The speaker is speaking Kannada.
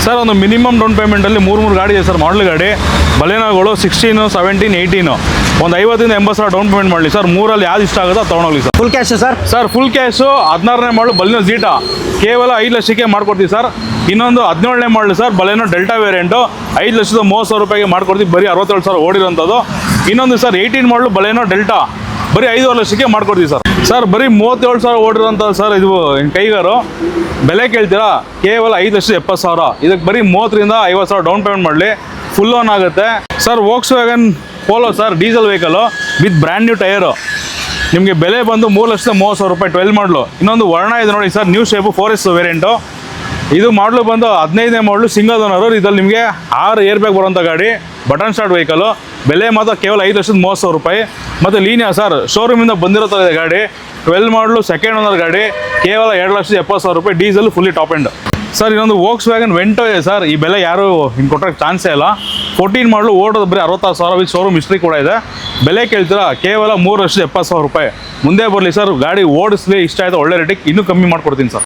ಸರ್ ಒಂದು ಮಿನಿಮಮ್ ಡೌನ್ ಪೇಮೆಂಟಲ್ಲಿ ಮೂರು ಗಾಡಿ ಇದೆ ಸರ್, ಮಾಡಲ್ ಗಾಡಿ ಬಲೆನೋಗಳು 16, 17, 18 ಒಂದು 50 ಇಂದ 80 ಸಾವಿರ ಡೌನ್ ಪೇಮೆಂಟ್ ಮಾಡಲಿ ಸರ್. ಮೂರಲ್ಲಿ ಯಾವ್ದು ಇಷ್ಟ ಆಗುತ್ತೋ ತೊಗೊಂಡೋಗ್ಲಿ sir. Full cash sir? Sir full cash 16ನೇ ಮಾಡಲು ಬಲೆನೋ ಜೀಟಾ ಕೇವಲ 5 ಲಕ್ಷಕ್ಕೆ ಮಾಡ್ಕೊಡ್ತೀವಿ ಸರ್. ಇನ್ನೊಂದು 17ನೇ ಮಾಡಲಿ ಸರ್ ಬಲೆನೋ ಡೆಲ್ಟಾ ವೇರಿಯಂಟು 5,30,000 ರೂಪಾಯಿಗೆ ಮಾಡ್ಕೊಡ್ತೀವಿ, ಬರೀ 67 ಸಾವಿರ ಓಡಿರೋಂಥದ್ದು. ಇನ್ನೊಂದು ಸರ್ 18 ಮಾಡಲು ಬಲೆನೋ ಡೆಲ್ಟಾ ಬರೀ 5 ಲಕ್ಷಕ್ಕೆ ಮಾಡ್ಕೊಡ್ತೀವಿ ಸರ್. ಸರ್ ಬರೀ 37 ಸಾವಿರ ಓಡಿರೋಂಥ ಸರ್ ಇದು ಕೈಗಾರು ಬೆಲೆ ಕೇಳ್ತೀರಾ, ಕೇವಲ 5,70,000. ಇದಕ್ಕೆ ಬರೀ 30ರಿಂದ 50 ಸಾವಿರ ಡೌನ್ ಪೇಮೆಂಟ್ ಮಾಡಲಿ, ಫುಲ್ ಓನ್ ಆಗುತ್ತೆ sir. Volkswagen polo sir diesel vehicle with brand new tyre, ನಿಮಗೆ ಬೆಲೆ ಬಂದು 3,30,000 ರೂಪಾಯಿ 12 ಮಾಡಲು. ಇನ್ನೊಂದು ವರ್ಣ ಇದೆ ನೋಡಿ sir, new shape 4S variant. ಇದು ಮಾಡಲು ಬಂದು 15ನೇ ಮಾಡಲು ಸಿಂಗಲ್ ಓನರು. ಇದ್ರಲ್ಲಿ ನಿಮಗೆ 6 ಏರ್ ಬ್ಯಾಗ್ ಬರುವಂಥ ಗಾಡಿ, ಬಟನ್ ಸ್ಟಾರ್ಟ್ ವೆಹಿಕಲು. ಬೆಲೆ ಮಾತ್ರ ಕೇವಲ 5,30,000 ರೂಪಾಯಿ. ಮತ್ತು ಲೀನಿಯಾ ಸರ್ ಶೋರೂಮಿಂದ ಬಂದಿರೋ ಥರ ಇದೆ ಗಾಡಿ, 12 ಮಾಡಲು ಸೆಕೆಂಡ್ ಓನರ್ ಗಾಡಿ, ಕೇವಲ 2,70,000 ರೂಪಾಯಿ, diesel fully top end sir. ಇನ್ನೊಂದು ವೋಕ್ಸ್ವ್ಯಾಗನ್ ವೆಂಟೋ ಇದೆ ಸರ್, ಈ ಬೆಲೆ ಯಾರು ಹಿಂಗೆ ಕೊಟ್ಟರೆ ಚಾನ್ಸೇ ಇಲ್ಲ. 14 ಮಾಡಲು ಓಡೋದು ಬರೀ 66,000 ವಿತ್ ಶೋರೂಮ್ ಹಿಸ್ಟ್ರಿ ಕೂಡ ಇದೆ. ಬೆಲೆ ಕೇಳ್ತೀರಾ, ಕೇವಲ 3,70,000 ರೂಪಾಯಿ. ಮುಂದೆ ಬರಲಿ ಸರ್, ಗಾಡಿ ಓಡಿಸ್ಲಿ, ಇಷ್ಟ ಆಯಿತು ಒಳ್ಳೆ ರೇಟಿಗೆ ಇನ್ನೂ ಕಮ್ಮಿ ಮಾಡ್ಕೊಡ್ತೀನಿ ಸರ್.